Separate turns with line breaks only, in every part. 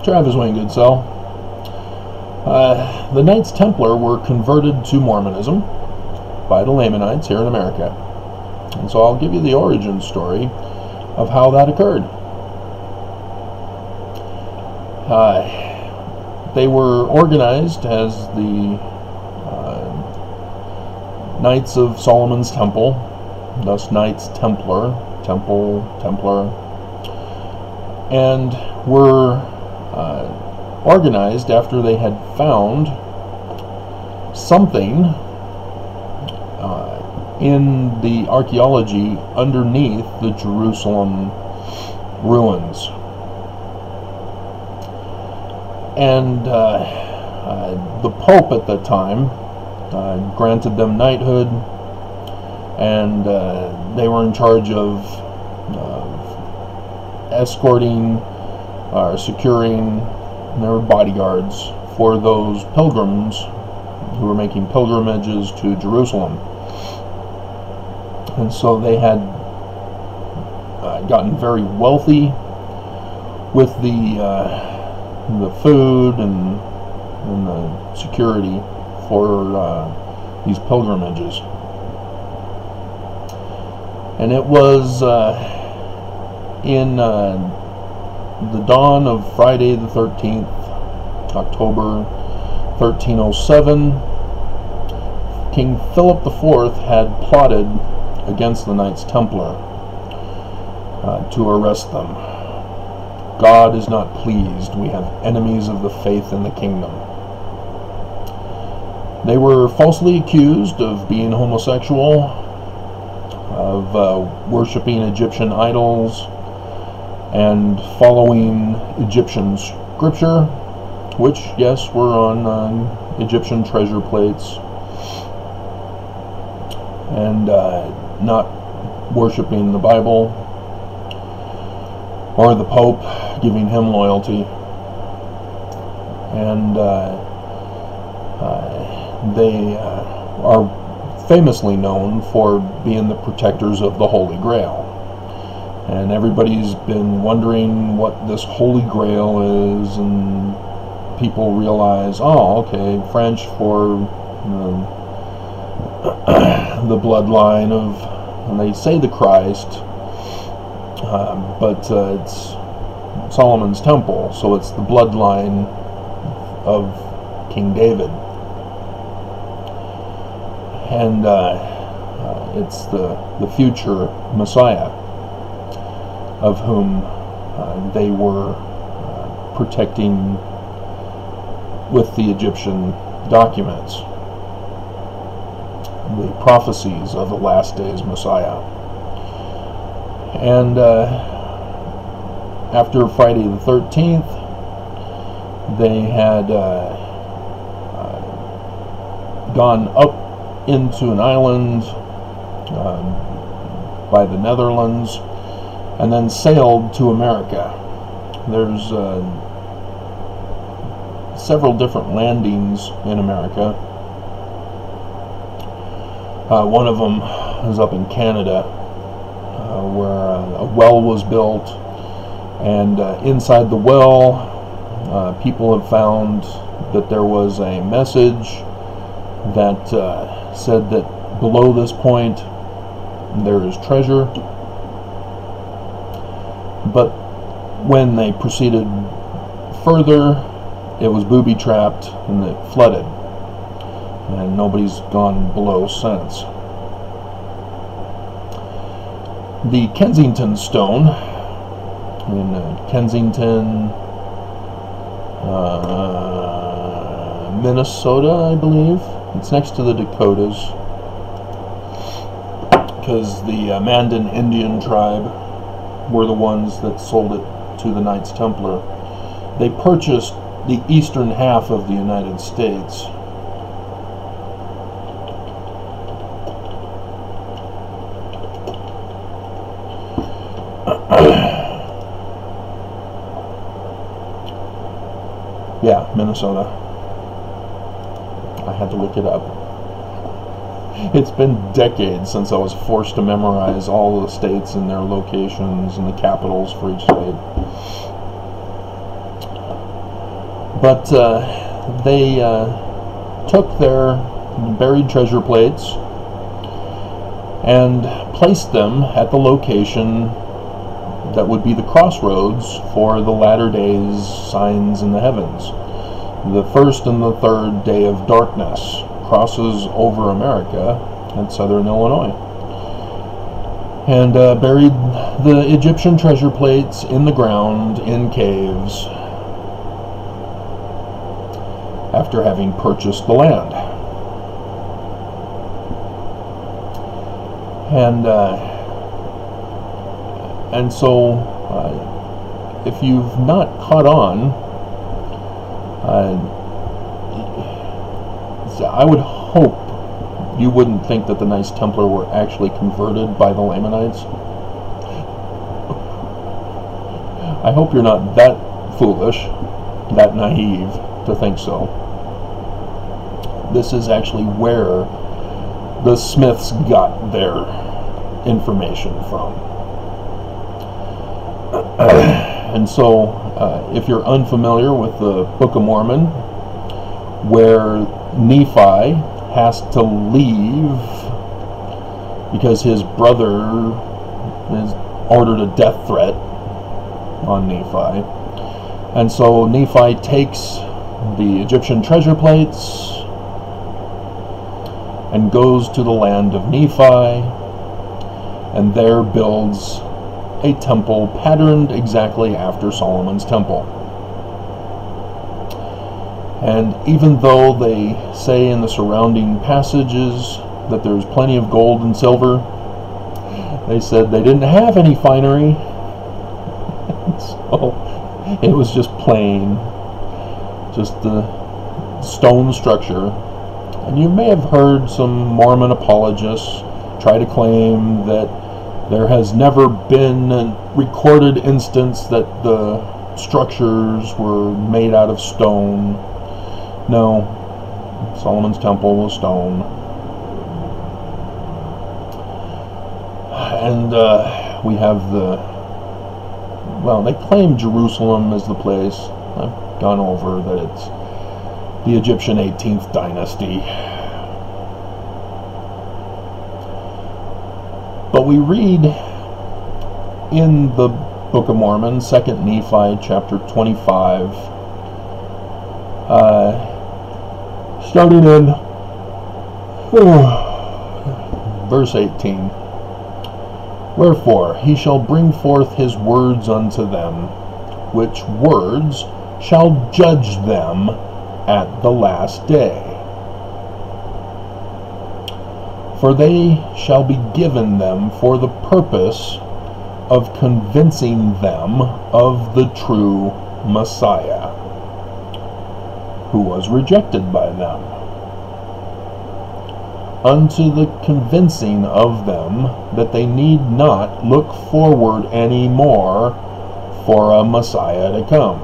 Travis Wayne Goodsell. The Knights Templar were converted to Mormonism by the Lamanites here in America. And so I'll give you the origin story of how that occurred. They were organized as the Knights of Solomon's Temple, thus Knights Templar, Templar, and were organized after they had found something in the archaeology underneath the Jerusalem ruins. And the Pope at that time granted them knighthood, and they were in charge of escorting or securing, and they were bodyguards for those pilgrims who were making pilgrimages to Jerusalem. And so they had gotten very wealthy with the food and the security for these pilgrimages. And it was in the dawn of Friday the 13th, October 1307, King Philip IV had plotted against the Knights Templar to arrest them. God is not pleased. We have enemies of the faith in the kingdom. They were falsely accused of being homosexual, of worshiping Egyptian idols, and following Egyptian scripture, which, yes, were on Egyptian treasure plates, and not worshiping the Bible or the Pope, giving him loyalty. And they are famously known for being the protectors of the Holy Grail. And everybody's been wondering what this Holy Grail is, and people realize, oh, okay, French for the bloodline of, and they say the Christ, but it's Solomon's Temple, so it's the bloodline of King David. And it's the future Messiah, of whom they were protecting with the Egyptian documents, the prophecies of the last days Messiah. And after Friday the 13th, they had gone up into an island by the Netherlands, and then sailed to America. There's several different landings in America. One of them is up in Canada, where a well was built, and inside the well, people have found that there was a message that said that below this point there is treasure. But when they proceeded further, it was booby-trapped and it flooded, and nobody's gone below since. The Kensington Stone in Kensington, Minnesota, I believe. It's next to the Dakotas, because the Mandan Indian tribe were the ones that sold it to the Knights Templar. They purchased the eastern half of the United States. Yeah, Minnesota. I had to look it up. It's been decades since I was forced to memorize all the states and their locations and the capitals for each state. But they took their buried treasure plates and placed them at the location that would be the crossroads for the latter days signs in the heavens. The first and the third day of darkness crosses over America at southern Illinois, and buried the Egyptian treasure plates in the ground in caves after having purchased the land. And so if you've not caught on, I would hope you wouldn't think that the Knights Templar were actually converted by the Lamanites. I hope you're not that foolish, that naive to think so. This is actually where the Smiths got their information from. And so, if you're unfamiliar with the Book of Mormon, where Nephi has to leave because his brother has ordered a death threat on Nephi, and so Nephi takes the Egyptian treasure plates and goes to the land of Nephi, and there builds a temple patterned exactly after Solomon's temple. And even though they say in the surrounding passages that there's plenty of gold and silver, they said they didn't have any finery. So it was just plain, just the stone structure. And you may have heard some Mormon apologists try to claim that there has never been a recorded instance that the structures were made out of stone. No, Solomon's temple was stone. And we have they claim Jerusalem is the place. I've gone over that it's the Egyptian 18th dynasty. But we read in the Book of Mormon, 2 Nephi chapter 25, starting in verse 18. Wherefore he shall bring forth his words unto them, which words shall judge them at the last day. For they shall be given them for the purpose of convincing them of the true Messiah, who was rejected by them, unto the convincing of them that they need not look forward any more for a Messiah to come.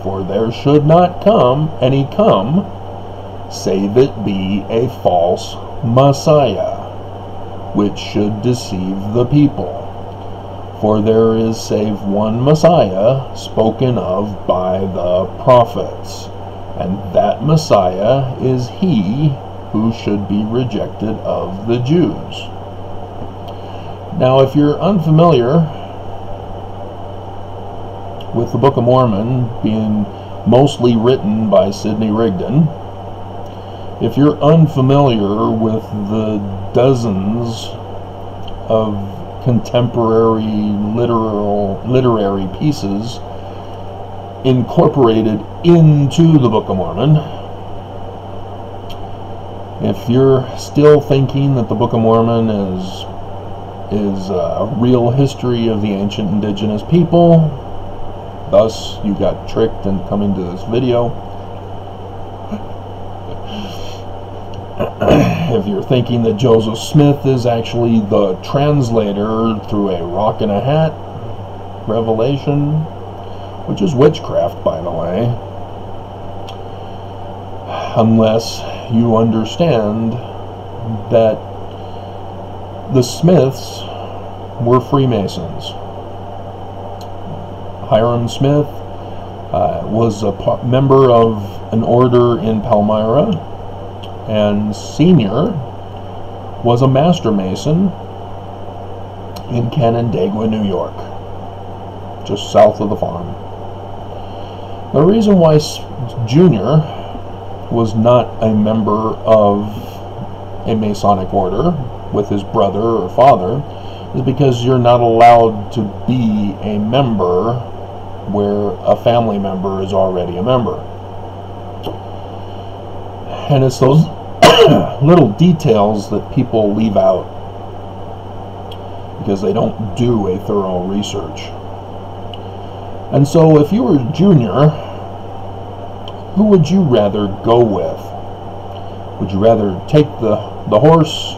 For there should not come, save it be a false Messiah, which should deceive the people. For there is save one Messiah spoken of by the prophets, and that Messiah is he who should be rejected of the Jews. Now, if you're unfamiliar with the Book of Mormon being mostly written by Sidney Rigdon, if you're unfamiliar with the dozens of contemporary literary pieces incorporated into the Book of Mormon, if you're still thinking that the Book of Mormon is a real history of the ancient indigenous people, thus you got tricked into coming to this video. If you're thinking that Joseph Smith is actually the translator through a rock and a hat revelation, which is witchcraft, by the way, unless you understand that the Smiths were Freemasons. Hiram Smith, was a member of an order in Palmyra, and Senior was a master mason in Canandaigua, New York, just south of the farm. The reason why Junior was not a member of a Masonic order with his brother or father is because you're not allowed to be a member where a family member is already a member. And it's those little details that people leave out because they don't do a thorough research. And so if you were Junior, who would you rather go with? Would you rather take the horse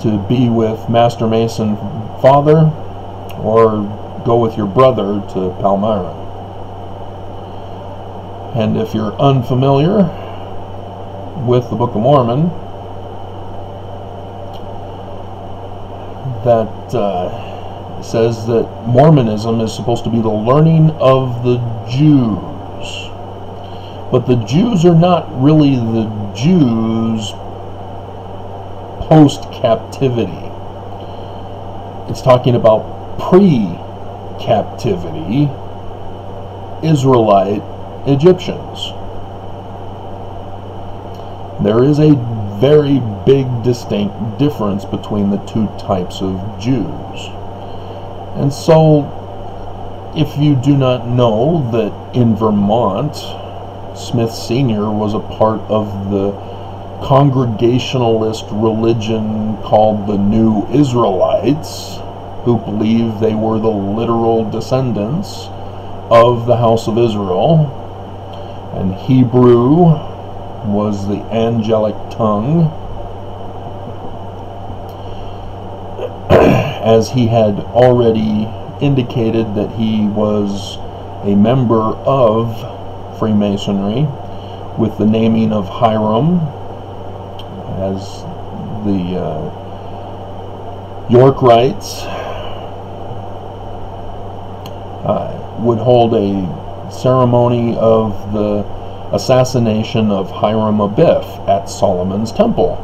to be with Master Mason Father, or go with your brother to Palmyra? And if you're unfamiliar with the Book of Mormon, that says that Mormonism is supposed to be the learning of the Jews. But the Jews are not really the Jews post-captivity. It's talking about pre-captivity Israelite Egyptians. There is a very big distinct difference between the two types of Jews. And so, if you do not know that in Vermont, Smith Sr. was a part of the Congregationalist religion called the New Israelites, who believed they were the literal descendants of the house of Israel, and Hebrew was the angelic tongue, as he had already indicated that he was a member of Freemasonry with the naming of Hiram, as the Yorkites would hold a ceremony of the assassination of Hiram Abiff at Solomon's Temple.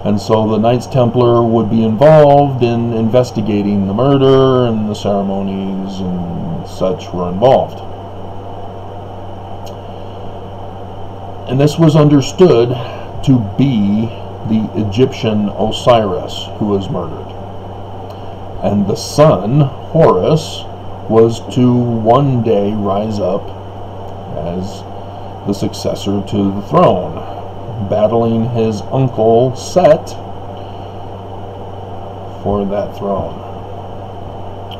And so the Knights Templar would be involved in investigating the murder, and the ceremonies and such were involved. And this was understood to be the Egyptian Osiris who was murdered. And the son, Horus, was to one day rise up as the successor to the throne, battling his uncle Set for that throne.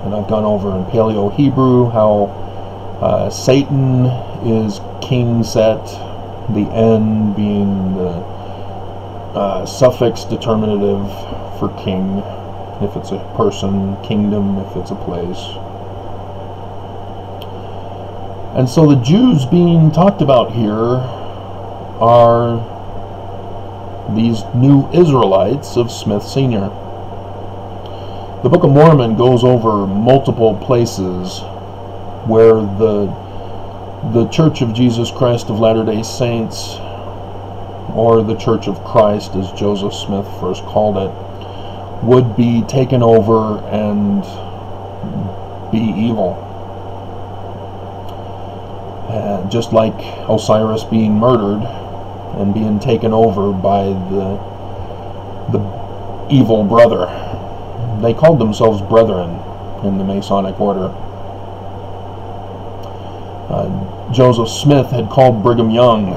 And I've gone over in Paleo-Hebrew how Satan is King Set, the N being the suffix determinative for king, if it's a person, kingdom, if it's a place. And so the Jews being talked about here are these new Israelites of Smith Sr. The Book of Mormon goes over multiple places where the Church of Jesus Christ of Latter-day Saints, or the Church of Christ as Joseph Smith first called it, would be taken over and be evil. Just like Osiris being murdered and being taken over by the evil brother. They called themselves brethren in the Masonic order. Joseph Smith had called Brigham Young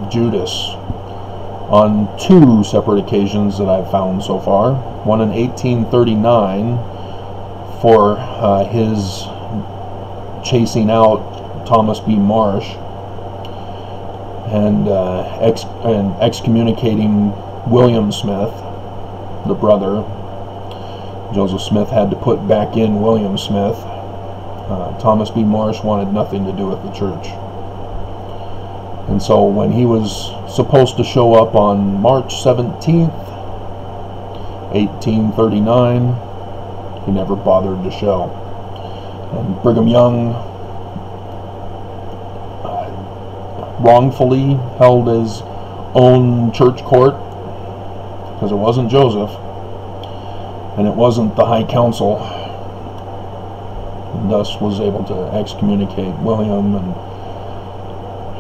Judas on two separate occasions that I've found so far. One in 1839 for his chasing out Thomas B. Marsh and excommunicating William Smith, the brother. Joseph Smith had to put back in William Smith. Thomas B. Marsh wanted nothing to do with the church. And so when he was supposed to show up on March 17th, 1839, he never bothered to show. And Brigham Young wrongfully held his own church court, because it wasn't Joseph, and it wasn't the High Council, and thus was able to excommunicate William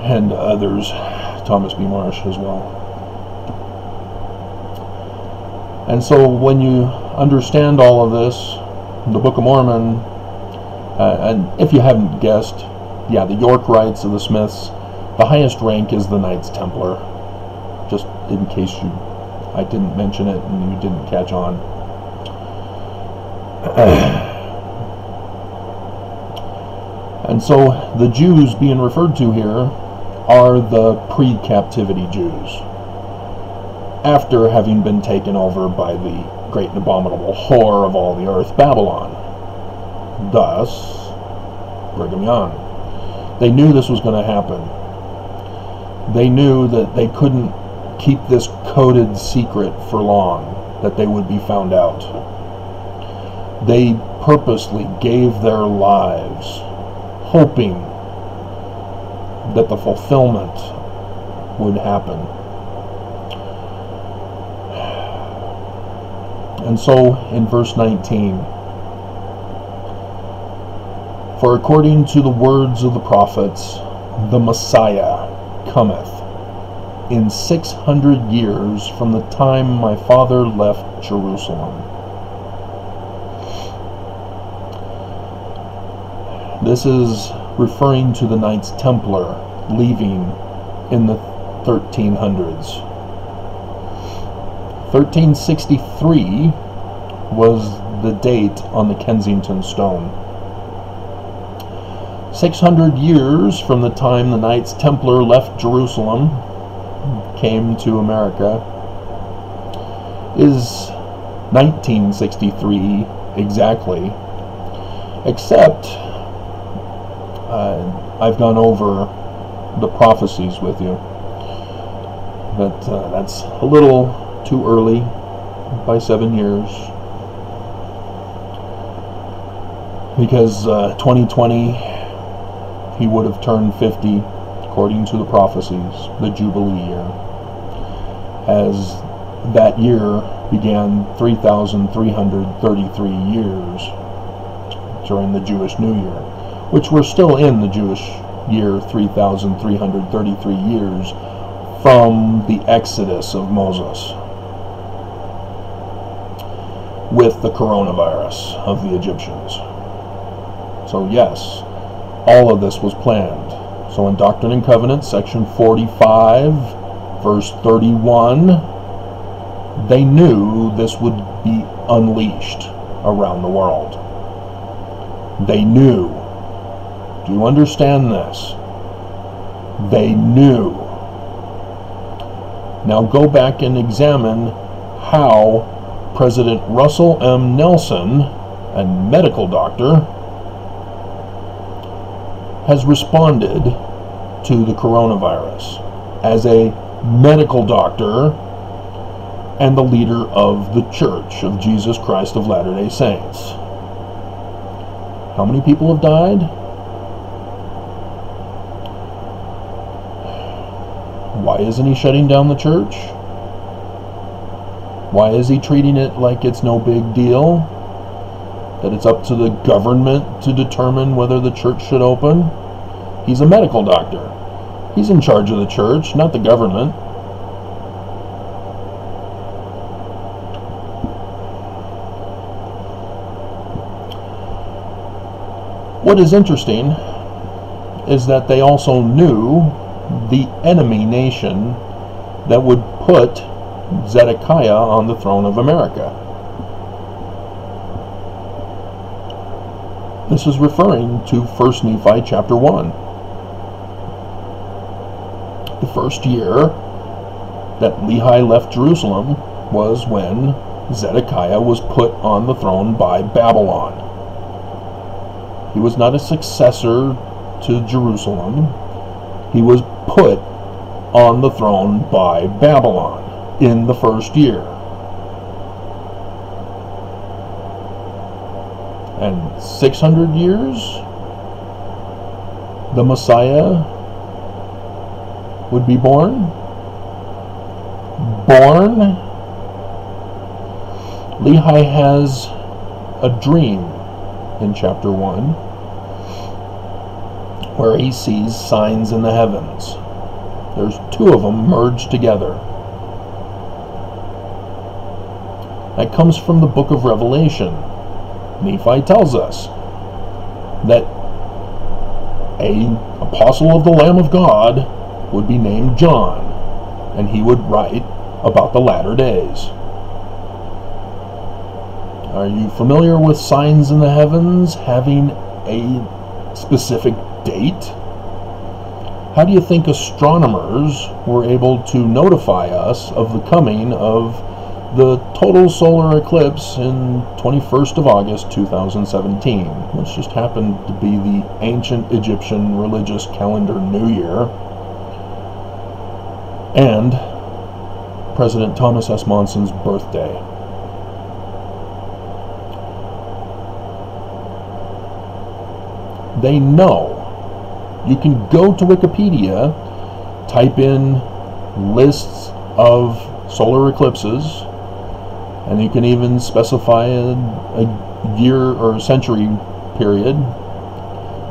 and others, Thomas B. Marsh as well. And so when you understand all of this, the Book of Mormon, and if you haven't guessed, yeah, the Yorkites of the Smiths, the highest rank is the Knights Templar, just in case I didn't mention it and you didn't catch on. And so the Jews being referred to here are the pre-captivity Jews, after having been taken over by the great and abominable whore of all the earth, Babylon. Thus, Brigham Young. They knew this was going to happen. They knew that they couldn't keep this coded secret for long, that they would be found out. They purposely gave their lives, hoping that the fulfillment would happen. And so, in verse 19, for according to the words of the prophets, the Messiah cometh in 600 years from the time my father left Jerusalem. This is referring to the Knights Templar leaving in the 1300s. 1363 was the date on the Kensington Stone. 600 years from the time the Knights Templar left Jerusalem, came to America, is 1963 exactly, except I've gone over the prophecies with you, but that's a little too early by 7 years, because 2020 he would have turned 50 according to the prophecies, the Jubilee year, as that year began 3,333 years during the Jewish New Year, which we're still in the Jewish year 3,333 years from the Exodus of Moses, with the coronavirus of the Egyptians. So yes, all of this was planned. So in Doctrine and Covenants, section 45, verse 31, they knew this would be unleashed around the world. They knew. Do you understand this? They knew. Now go back and examine how President Russell M. Nelson, a medical doctor, has responded to the coronavirus as a medical doctor and the leader of the Church of Jesus Christ of Latter-day Saints. How many people have died? Why isn't he shutting down the church? Why is he treating it like it's no big deal? That it's up to the government to determine whether the church should open? He's a medical doctor. He's in charge of the church, not the government. What is interesting is that they also knew the enemy nation that would put Zedekiah on the throne of America. This is referring to 1 Nephi chapter 1. The first year that Lehi left Jerusalem was when Zedekiah was put on the throne by Babylon. He was not a successor to Jerusalem. He was put on the throne by Babylon in the first year. And 600 years, the Messiah would be born. Lehi has a dream in chapter 1 where he sees signs in the heavens. There's 2 of them merged together. That comes from the book of Revelation. Nephi tells us that an apostle of the Lamb of God would be named John, and he would write about the latter days. Are you familiar with signs in the heavens having a specific date? How do you think astronomers were able to notify us of the coming of the total solar eclipse in 21st of August 2017, which just happened to be the ancient Egyptian religious calendar New Year, and President Thomas S. Monson's birthday? They know. You can go to Wikipedia, type in lists of solar eclipses, and you can even specify a year or century period.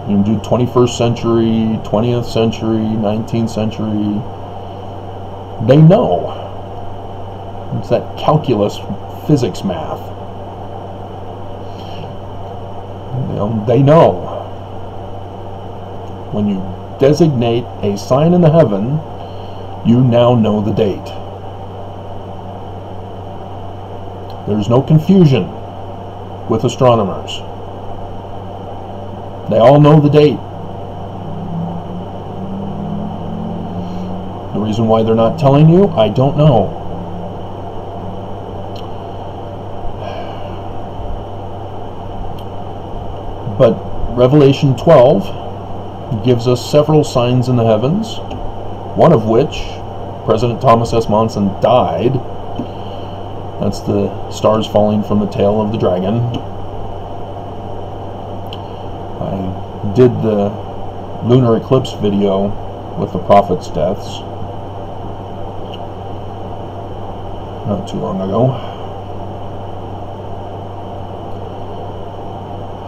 You can do 21st century, 20th century, 19th century. They know. It's that calculus physics math. They know. When you designate a sign in the heaven, you now know the date. There's no confusion with astronomers. They all know the date. The reason why they're not telling you, I don't know. But Revelation 12 gives us several signs in the heavens, one of which, President Thomas S. Monson died. That's the stars falling from the tail of the dragon. I did the lunar eclipse video with the prophets' deaths not too long ago.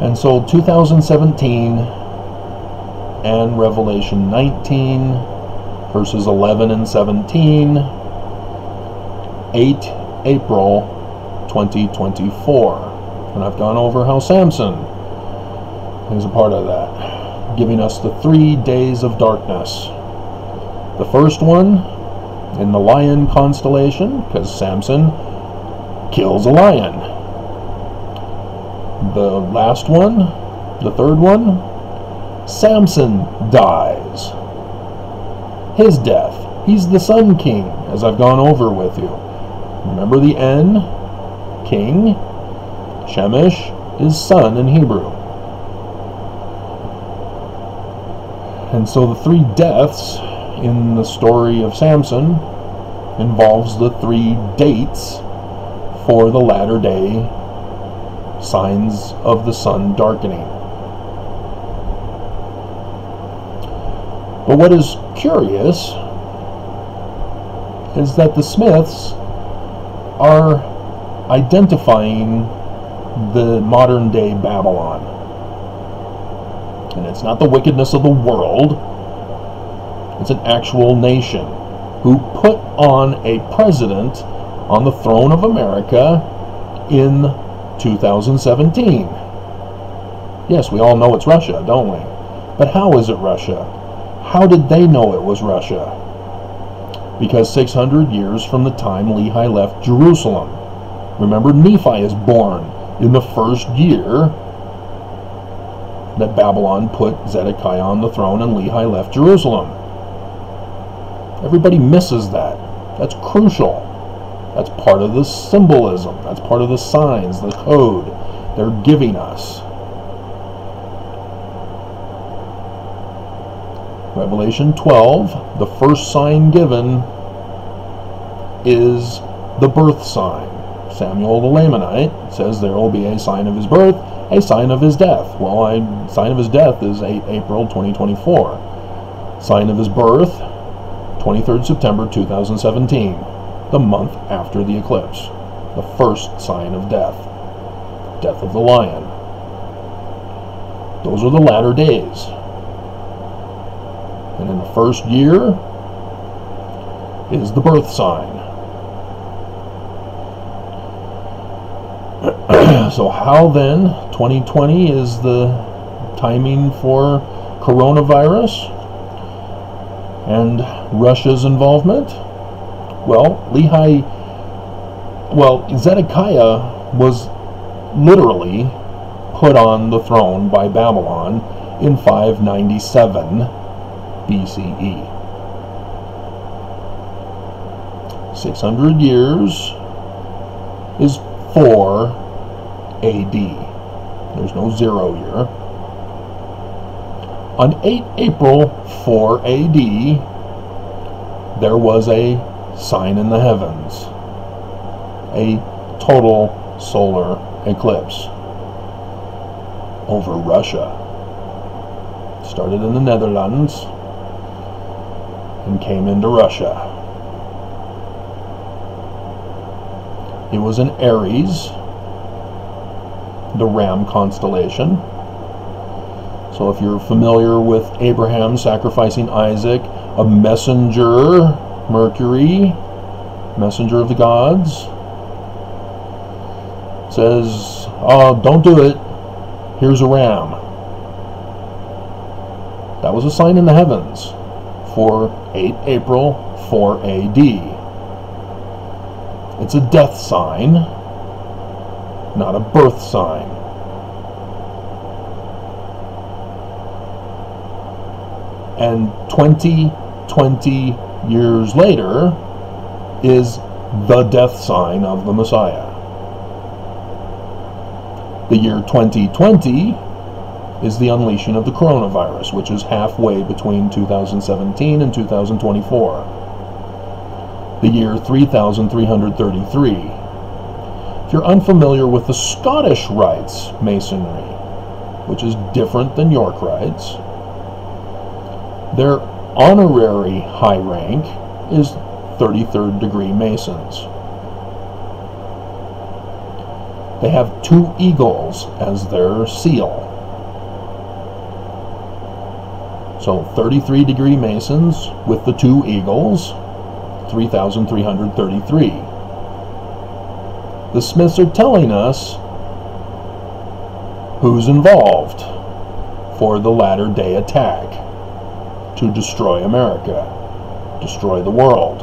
And so 2017 and Revelation 19 verses 11 and 17, 8 April 2024. And I've gone over how Samson is a part of that, giving us the 3 days of darkness. The first one in the lion constellation, because Samson kills a lion. The last one, the third one, Samson dies. His death. He's the Sun King, as I've gone over with you. Remember the N? King. Shemesh is son in Hebrew. And so the 3 deaths in the story of Samson involves the 3 dates for the latter day signs of the sun darkening. But what is curious is that the Smiths are identifying the modern day Babylon. And it's not the wickedness of the world, it's an actual nation who put on a president on the throne of America in 2017. Yes, we all know it's Russia, don't we? But how is it Russia? How did they know it was Russia? Because 600 years from the time Lehi left Jerusalem. Remember, Nephi is born in the first year that Babylon put Zedekiah on the throne and Lehi left Jerusalem. Everybody misses that. That's crucial. That's part of the symbolism. That's part of the signs, the code they're giving us. Revelation 12, the first sign given is the birth sign. Samuel the Lamanite says there will be a sign of his birth, a sign of his death. Well, sign of his death is 8 April 2024. Sign of his birth, 23rd September 2017, the month after the eclipse, the first sign of death, death of the lion. Those are the latter days. And in the first year is the birth sign. So how then, 2020 is the timing for coronavirus and Russia's involvement? Well, Zedekiah was literally put on the throne by Babylon in 597 BCE. 600 years is 4 AD. There's no 0 here. On 8 April 4 AD, there was a sign in the heavens, a total solar eclipse over Russia. It started in the Netherlands and came into Russia. It was in Aries, the Ram constellation. So if you're familiar with Abraham sacrificing Isaac, a messenger, Mercury, messenger of the gods, says, "Oh, don't do it. Here's a ram." That was a sign in the heavens for 8 April 4 AD. It's a death sign, not a birth sign. And 20 years later is the death sign of the Messiah. The year 2020 is the unleashing of the coronavirus, which is halfway between 2017 and 2024. The year 3333. If you're unfamiliar with the Scottish Rites Masonry, which is different than York Rites, their honorary high rank is 33rd degree Masons. They have 2 eagles as their seal. So 33 degree Masons with the 2 eagles, 3,333. The Smiths are telling us who's involved for the latter day attack to destroy America, destroy the world.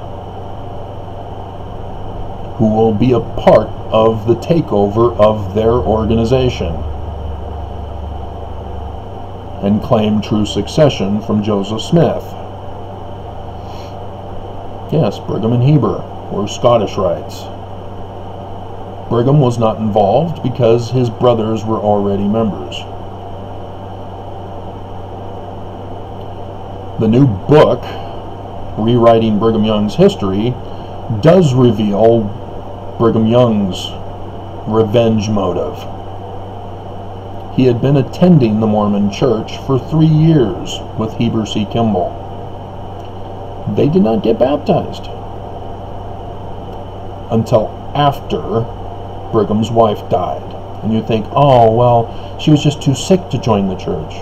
Who will be a part of the takeover of their organization and claim true succession from Joseph Smith. Yes, Brigham and Heber were Scottish Rites. Brigham was not involved because his brothers were already members. The new book, Rewriting Brigham Young's History, does reveal Brigham Young's revenge motive. He had been attending the Mormon Church for 3 years with Heber C. Kimball. They did not get baptized until after Brigham's wife died. And you think, oh, well, she was just too sick to join the church.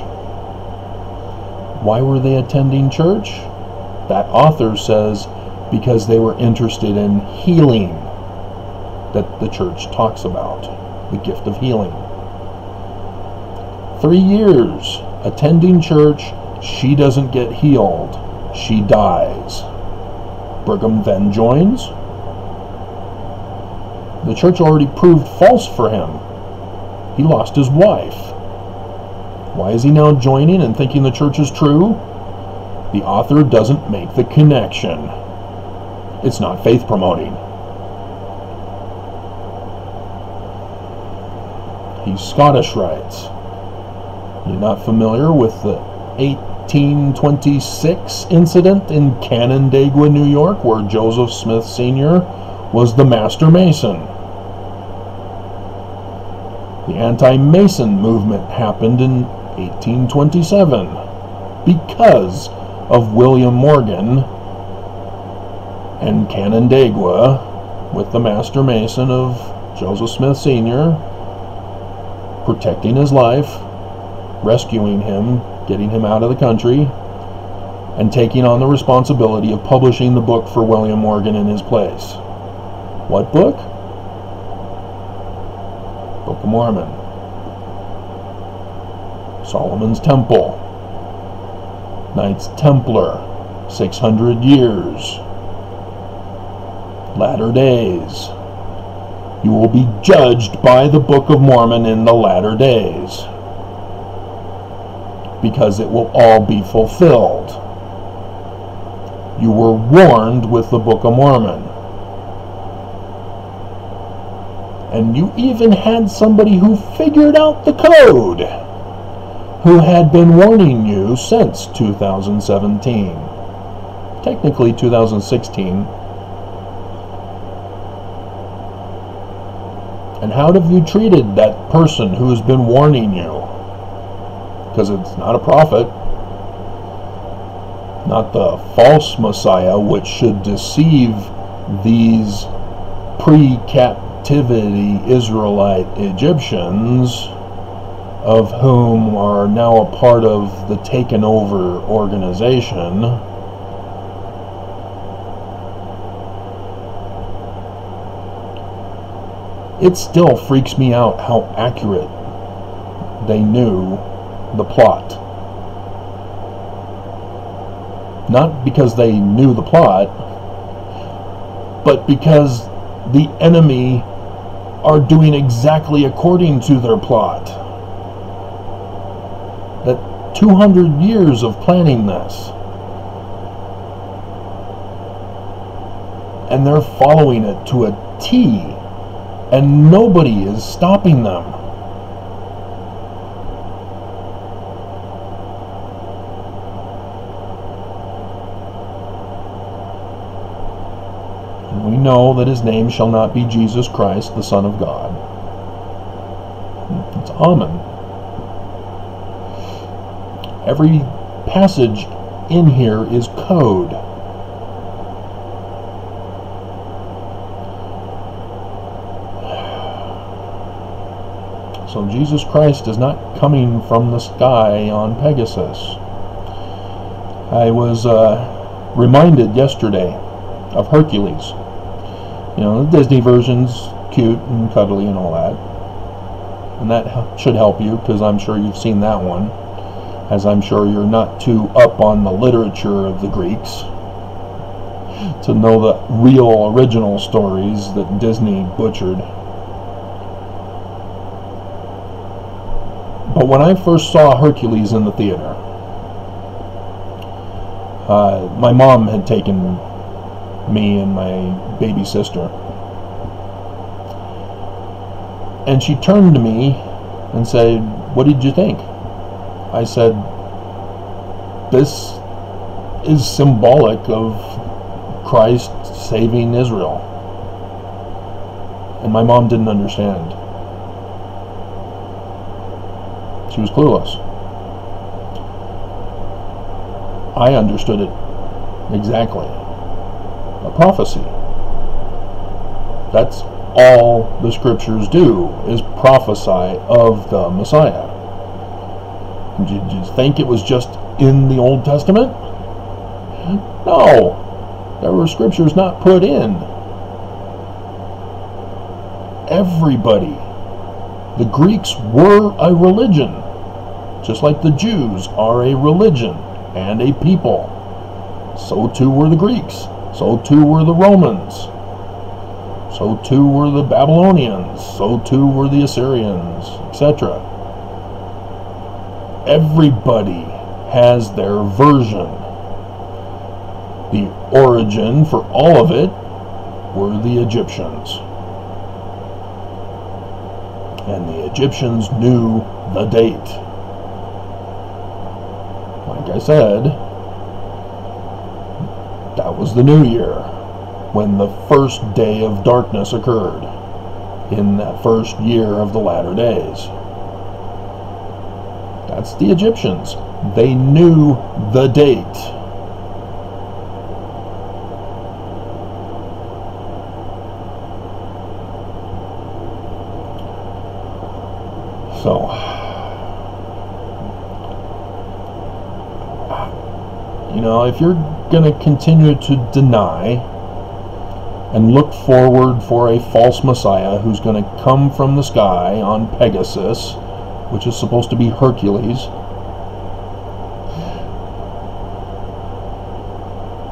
Why were they attending church? That author says because they were interested in healing that the church talks about, the gift of healing. 3 years attending church, she doesn't get healed, she dies. Brigham then joins. The church already proved false for him. He lost his wife. Why is he now joining and thinking the church is true? The author doesn't make the connection. It's not faith promoting. He's Scottish Rites. You're not familiar with the 1826 incident in Canandaigua, New York, where Joseph Smith Sr. was the Master Mason. The anti-Mason movement happened in 1827 because of William Morgan and Canandaigua, with the Master Mason of Joseph Smith Sr., protecting his life, rescuing him, getting him out of the country, and taking on the responsibility of publishing the book for William Morgan in his place. What book? Book of Mormon. Solomon's Temple. Knights Templar. 600 years. Latter days. You will be judged by the Book of Mormon in the latter days, because it will all be fulfilled. You were warned with the Book of Mormon. And you even had somebody who figured out the code, who had been warning you since 2017. Technically 2016. And how have you treated that person who has been warning you? Because it's not a prophet, not the false Messiah, which should deceive these pre-captivity Israelite Egyptians, of whom are now a part of the taken over organization. It still freaks me out how accurate they knew the plot. Not because they knew the plot, but because the enemy are doing exactly according to their plot. That 200 years of planning this, and they're following it to a T, and nobody is stopping them. And we know that his name shall not be Jesus Christ, the Son of God. It's Amen. Every passage in here is code. So Jesus Christ is not coming from the sky on Pegasus. I was reminded yesterday of Hercules. You know, the Disney version's cute and cuddly and all that. And that should help you, because I'm sure you've seen that one. As I'm sure you're not too up on the literature of the Greeks to know the real original stories that Disney butchered. But when I first saw Hercules in the theater, my mom had taken me and my baby sister, and she turned to me and said, "What did you think?" I said, "This is symbolic of Christ saving Israel." And my mom didn't understand. She was clueless. I understood it exactly. A prophecy. That's all the scriptures do, is prophesy of the Messiah. Did you think it was just in the Old Testament? No. There were scriptures not put in. Everybody. The Greeks were a religion, just like the Jews are a religion and a people. So too were the Greeks. So too were the Romans. So too were the Babylonians. So too were the Assyrians, etc. Everybody has their version. The origin for all of it were the Egyptians. And the Egyptians knew the date. Like I said, that was the New Year, when the first day of darkness occurred, in that first year of the latter days. That's the Egyptians. They knew the date. So, you know, if you're going to continue to deny and look forward for a false Messiah who's going to come from the sky on Pegasus, which is supposed to be Hercules,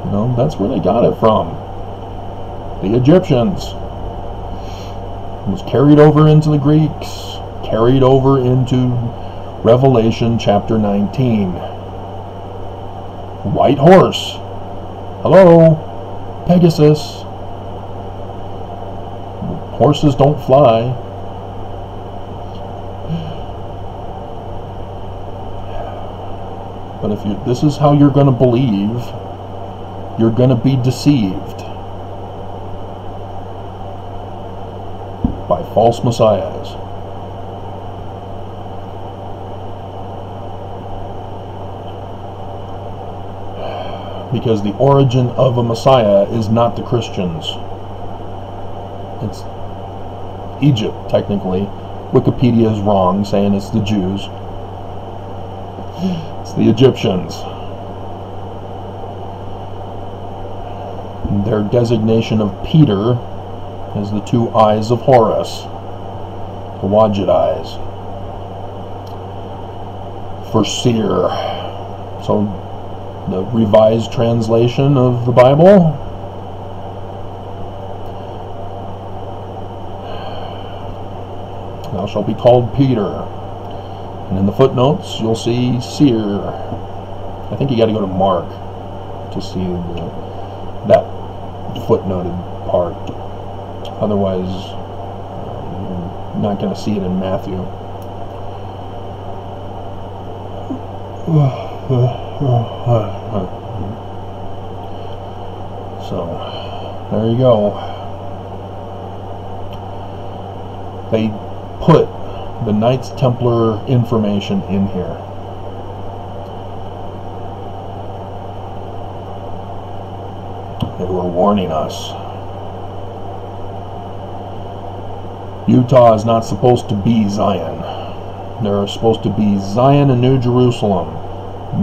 you know, that's where they got it from. The Egyptians. It was carried over into the Greeks, carried over into Revelation chapter 19. White horse. Hello? Pegasus. Horses don't fly. But if this is how you're going to believe, you're going to be deceived by false messiahs. Because the origin of a Messiah is not the Christians. It's Egypt, technically. Wikipedia is wrong, saying it's the Jews. It's the Egyptians. And their designation of Peter is the two eyes of Horus, the Wadjet eyes, for seer. So the revised translation of the Bible, thou shalt be called Peter. And in the footnotes you'll see seer. I think you got to go to Mark to see that footnoted part. Otherwise you're not going to see it in Matthew. So, there you go. They put the Knights Templar information in here. They were warning us. Utah is not supposed to be Zion. There are supposed to be Zion and New Jerusalem,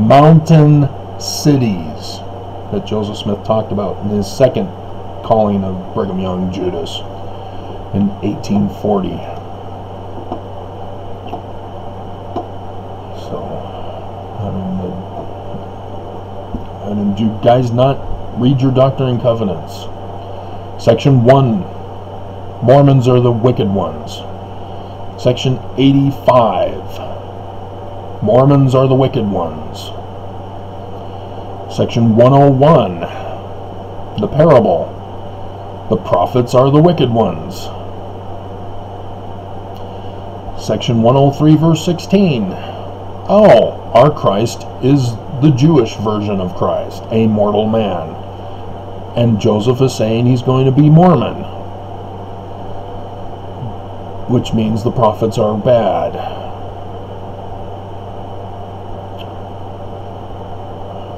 mountain cities that Joseph Smith talked about in his second calling of Brigham Young Judas in 1840. So, I mean, do you guys not read your Doctrine and Covenants? Section 1, Mormons are the wicked ones. Section 85, Mormons are the wicked ones. Section 101, the parable, the prophets are the wicked ones. Section 103, verse 16, oh, our Christ is the Jewish version of Christ, a mortal man. And Joseph is saying he's going to be Mormon, which means the prophets are bad.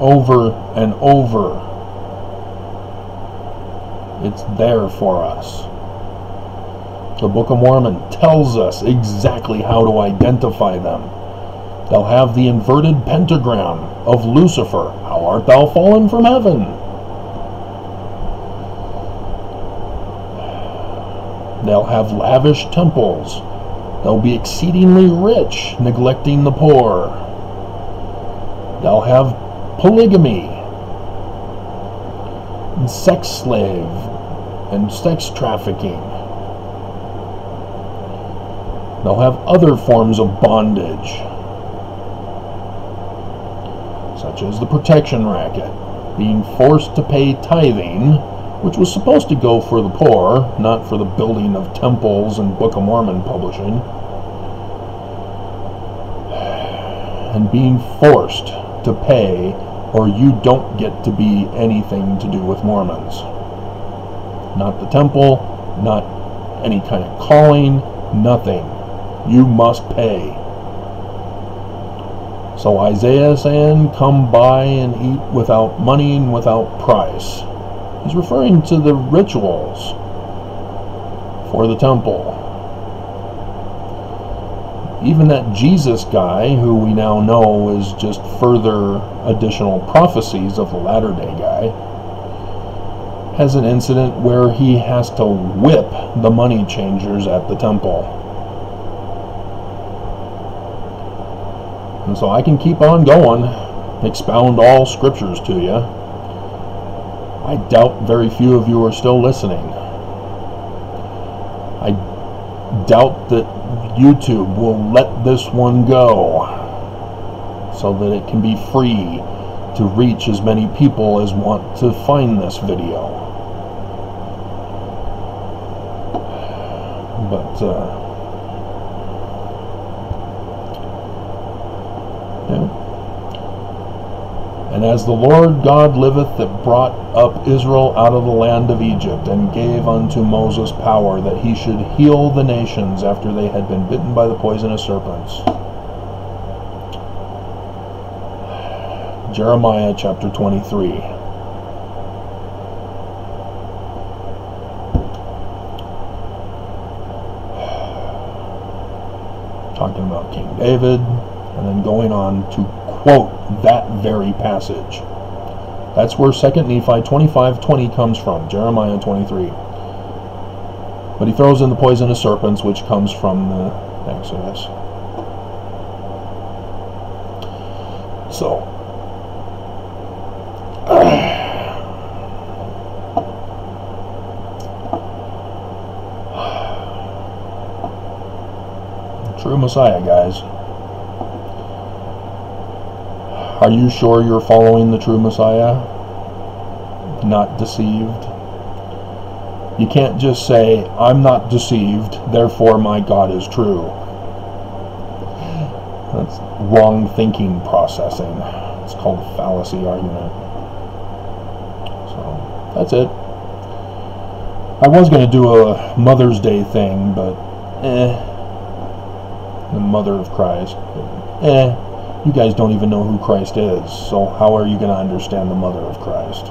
Over and over. It's there for us. The Book of Mormon tells us exactly how to identify them. They'll have the inverted pentagram of Lucifer. How art thou fallen from heaven? They'll have lavish temples. They'll be exceedingly rich, neglecting the poor. They'll have polygamy, and sex slave, and sex trafficking. They'll have other forms of bondage, such as the protection racket, being forced to pay tithing, which was supposed to go for the poor, not for the building of temples and Book of Mormon publishing, and being forced to pay, or you don't get to be anything to do with Mormons. Not the temple, not any kind of calling, nothing. You must pay. So Isaiah is saying, come buy and eat without money and without price. He's referring to the rituals for the temple. Even that Jesus guy, who we now know is just further additional prophecies of the latter-day guy, has an incident where he has to whip the money changers at the temple. And so I can keep on going, expound all scriptures to you. I doubt very few of you are still listening. I doubt that YouTube will let this one go so that it can be free to reach as many people as want to find this video. But yeah. And as the Lord God liveth, that brought up Israel out of the land of Egypt, and gave unto Moses power that he should heal the nations after they had been bitten by the poisonous serpents. Jeremiah chapter 23. Talking about King David, and then going on to quote that very passage. That's where 2 Nephi 25:20 comes from, Jeremiah 23. But he throws in the poisonous serpents, which comes from the Exodus. So, true Messiah, guys. Are you sure you're following the true Messiah? Not deceived? You can't just say, I'm not deceived, therefore my God is true. That's wrong thinking processing. It's called fallacy argument. So, that's it. I was going to do a Mother's Day thing, but the Mother of Christ. But, you guys don't even know who Christ is, so how are you going to understand the Mother of Christ?